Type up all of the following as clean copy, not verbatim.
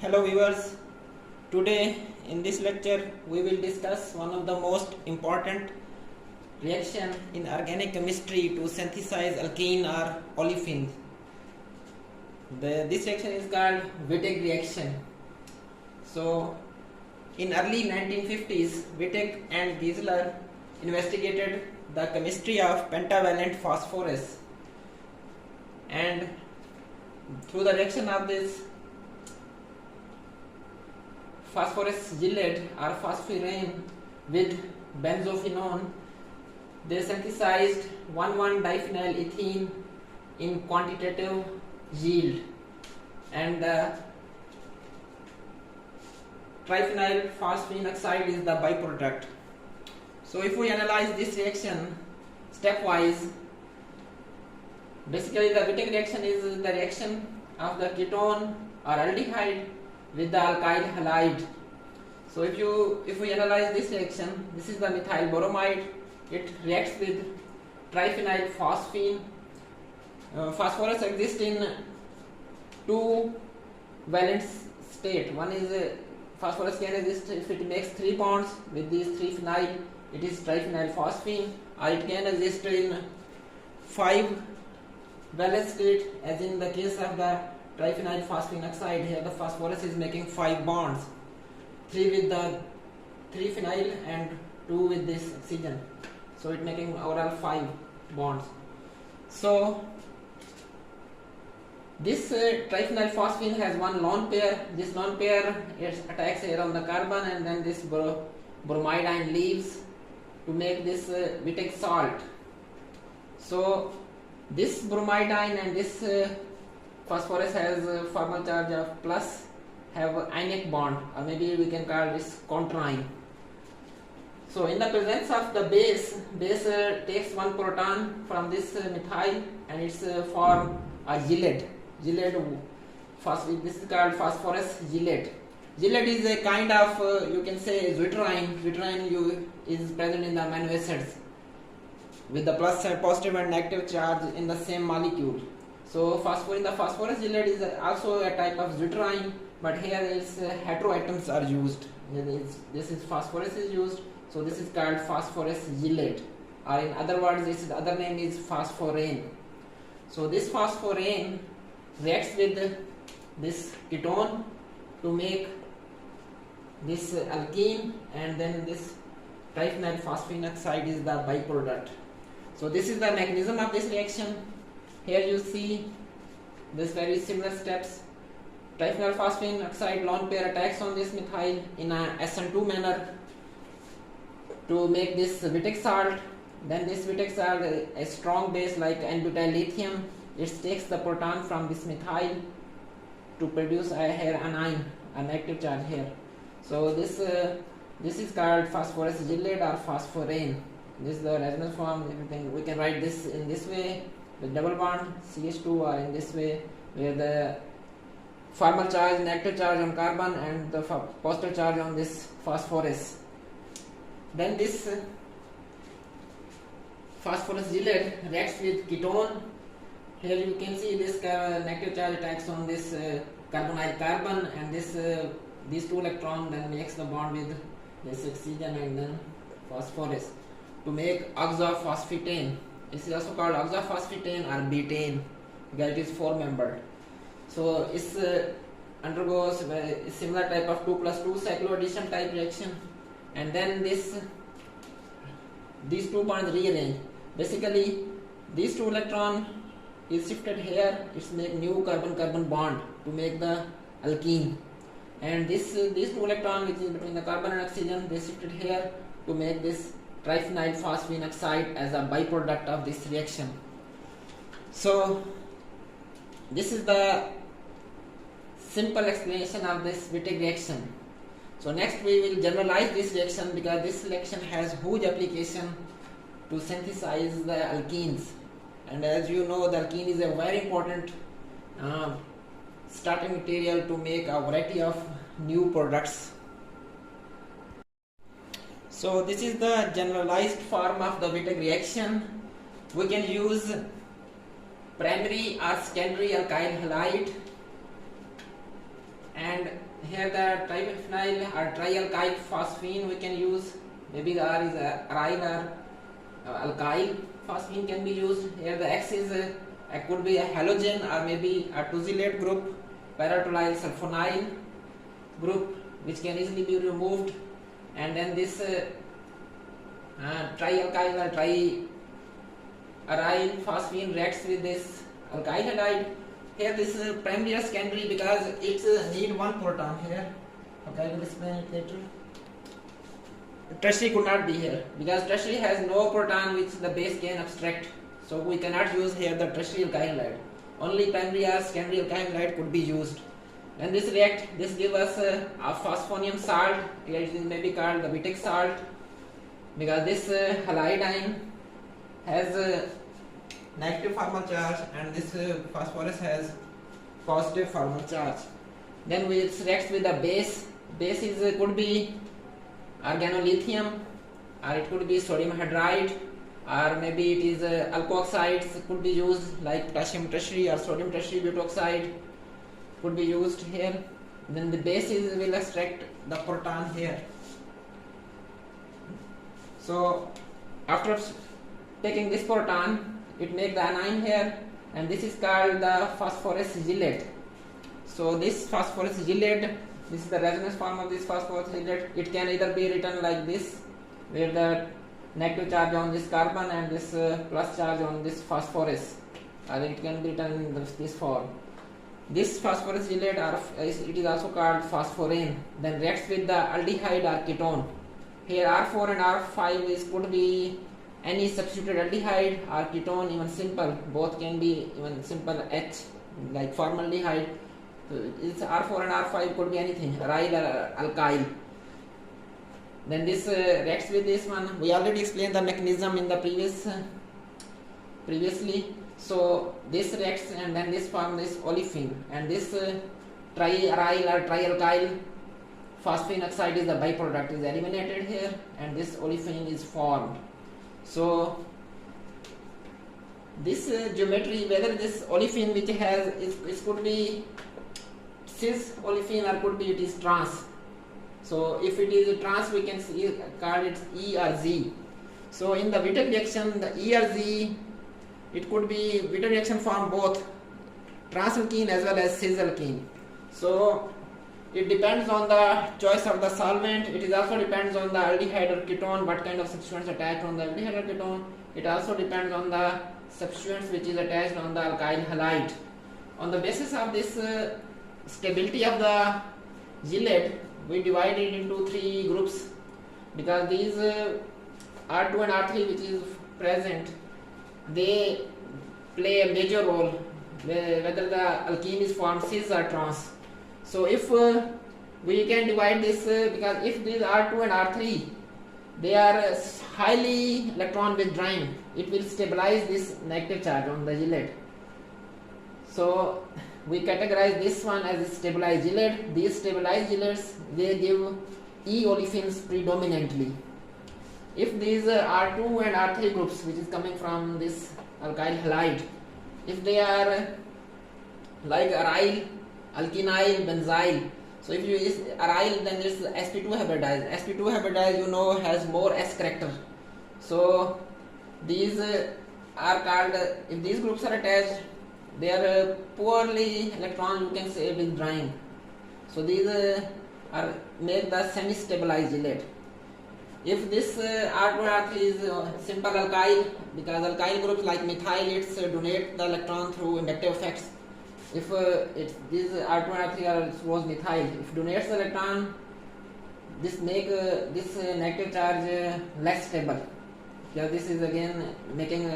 Hello viewers, today in this lecture we will discuss one of the most important reaction in organic chemistry to synthesize alkene or olefins. This reaction is called Wittig reaction. So in early 1950s, Wittig and Giesler investigated the chemistry of pentavalent phosphorus, and through the reaction of this phosphorus gillate or phosphorane with benzophenone, they synthesized 1,1-diphenyl ethene in quantitative yield, and the triphenyl phosphine oxide is the byproduct. So if we analyze this reaction stepwise, basically the Wittig reaction is the reaction of the ketone or aldehyde with the alkyl halide. So if we analyze this reaction, this is the methyl bromide. It reacts with triphenyl phosphine. Phosphorus exists in two valent state. One is phosphorus can exist if it makes 3 bonds with these 3 phenyl, it is triphenyl phosphine, or it can exist in 5 valent state, as in the case of the triphenyl phosphine oxide. Here the phosphorus is making 5 bonds, 3 with the 3 phenyl and 2 with this oxygen, so it making overall 5 bonds. So this triphenyl phosphine has one lone pair. This lone pair attacks here on the carbon, and then this bromidine leaves to make this Wittig salt. So this bromidine and this phosphorus has a formal charge of plus, have ionic bond, or maybe we can call this contraene. So in the presence of the base takes one proton from this methyl, and it's form a gillate. This is called phosphorus gillate. Gillate is a kind of you can say zwitterine. Zwitterine is present in the amino acids with the positive and negative charge in the same molecule. So the phosphorus gillate is also a type of zwitterine, but here its heteroatoms are used. This is phosphorus is used, so this is called phosphorus gillate, or in other words, its other name is phosphorane. So this phosphorane reacts with this ketone to make this alkene, and then this triphenyl phosphine oxide is the byproduct. So this is the mechanism of this reaction. Here you see this very similar steps. Triphenyl phosphine oxide lone pair attacks on this methyl in a SN2 manner to make this Wittig salt. Then this Wittig salt, a strong base like N-butyl lithium, it takes the proton from this methyl to produce a here anion, a negative charge here. So this is called phosphorus gillate or phosphorane. This is the resonance form. We can write this in this way with double bond CH2, or in this way where the formal charge, negative charge on carbon, and the positive charge on this phosphorus. Then this phosphorus gillate reacts with ketone. Here you can see this negative charge attacks on this carbonyl carbon, and these 2 electrons then makes the bond with this oxygen and then phosphorus to make oxophosphetane. This is also called oxophosphetane or betaine because it is 4-membered. So it undergoes a similar type of 2+2 cycloaddition type reaction, and then these 2 bonds rearrange. Basically these 2 electrons is shifted here, it's make new carbon-carbon bond to make the alkene, and these 2 electrons which is between the carbon and oxygen, they shifted here to make this triphenyl phosphine oxide as a byproduct of this reaction. So this is the simple explanation of this Wittig reaction. So next we will generalize this reaction, because this reaction has huge application to synthesize the alkenes. And as you know, the alkene is a very important starting material to make a variety of new products. So this is the generalized form of the Wittig reaction. We can use primary or secondary alkyl halide, and here the triphenyl or trialkyl phosphine we can use. Maybe the R is aryl or alkyl phosphine can be used. Here the X is could be a halogen or maybe a tuzylate group, paratolulyl sulfonyl group, which can easily be removed. And then this trialkyl or triaryl phosphine reacts with this alkyl halide. Here this is primary or secondary because it need one proton here. Okay, I will explain it later. Tertiary could not be here because tertiary has no proton which the base can abstract. So we cannot use here the tertiary alkyl halide. Only primary or secondary alkyl halide could be used. When this react, this gives us a phosphonium salt. It may be called the Wittig salt because this halide ion has negative formal charge and this phosphorus has positive formal charge. Then we reacts with the base. Base is could be organolithium or it could be sodium hydride or maybe it is alkoxides could be used like potassium tertiary or sodium tertiary butoxide could be used here. Then the base will extract the proton here. So after taking this proton, it makes the anion here, and this is called the phosphorus gillate. So this phosphorus gillate, this is the resonance form of this phosphorus gillate. It can either be written like this, where the negative charge on this carbon and this plus charge on this phosphorus. I think it can be written in this form. This phosphorus gillate, it is also called phosphorane, then reacts with the aldehyde or ketone. Here R4 and R5 could be any substituted aldehyde or ketone, even simple. Both can be even simple H, like formaldehyde. It's R4 and R5 could be anything, aryl or alkyl. Then this reacts with this one. We already explained the mechanism in the previously. So this reacts and then this form this olefin, and this triaryl or trialkyl phosphine oxide is the byproduct is eliminated here, and this olefin is formed. So this geometry, whether this olefin which has it could be cis olefin or could be it is trans. So if it is trans, we can call it E or Z. So in the Wittig reaction, the E or Z, it could be Wittig reaction form both transalkene as well as cis-alkene. So it depends on the choice of the solvent. It is also depends on the aldehyde or ketone, what kind of substituents attached on the aldehyde or ketone. It also depends on the substituents which is attached on the alkyl halide. On the basis of this stability of the gillate, we divide it into three groups because these R2 and R3 which is present, they play a major role whether the alkene is formed cis or trans. So if we can divide this because if these R2 and R3 they are highly electron withdrawing, it will stabilize this negative charge on the gillate. So we categorize this one as a stabilized gillate. These stabilized gillates, they give E olefins predominantly. If these R2 and R3 groups which is coming from this alkyl halide, if they are like aryl, alkenyl, benzyl, so if you use aryl, then it's sp2 hybridized. sp2 hybridized, you know, has more S character. So these are called, if these groups are attached, they are poorly electron, you can say, withdrawing. So these are make the semi-stabilized gillate. If this R2 R3 is simple alkyl, because alkyl groups like methyl, it's donate the electron through inductive effects. If these R2 and R3 are suppose methyl, if donates the electron, this make this negative charge less stable. Because this is again making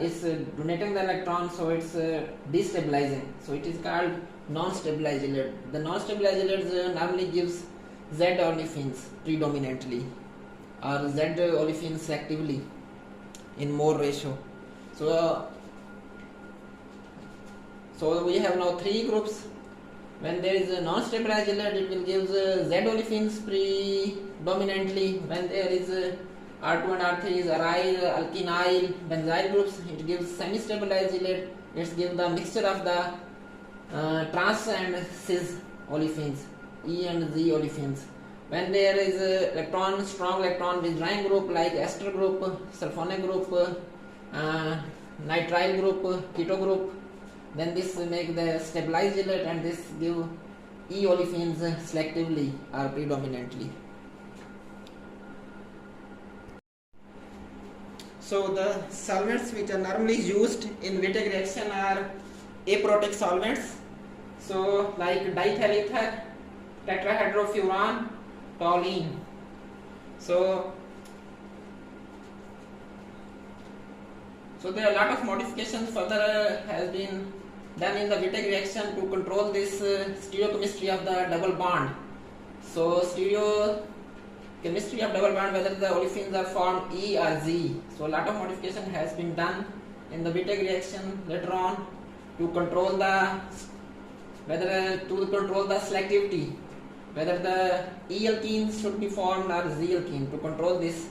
is donating the electron, so it's destabilizing. So it is called non-stabilized gillate. The non-stabilized gillates normally gives Z olefins predominantly or Z olefins selectively in more ratio. So we have now three groups. When there is a non-stabilized gillate, it will give Z olefins predominantly. When there is R2 and R3 is aryl, alkenyl, benzyl groups, it gives semi-stabilized gillate. It gives the mixture of the trans and cis olefins. E and Z olefins. When there is a electron, strong electron withdrawing group like ester group, sulfonic group, nitrile group, keto group, then this make the stabilized gyrate and this give E olefins selectively or predominantly. So the solvents which are normally used in Wittig reaction are aprotic solvents. So like diethyl ether, tetrahydrofuran, toluene. So there are a lot of modifications further has been done in the Wittig reaction to control this stereochemistry of the double bond. So stereochemistry of double bond, whether the olefins are formed E or Z. So a lot of modification has been done in the Wittig reaction later on to control the selectivity, whether the E alkenes should be formed or Z alkene, to control this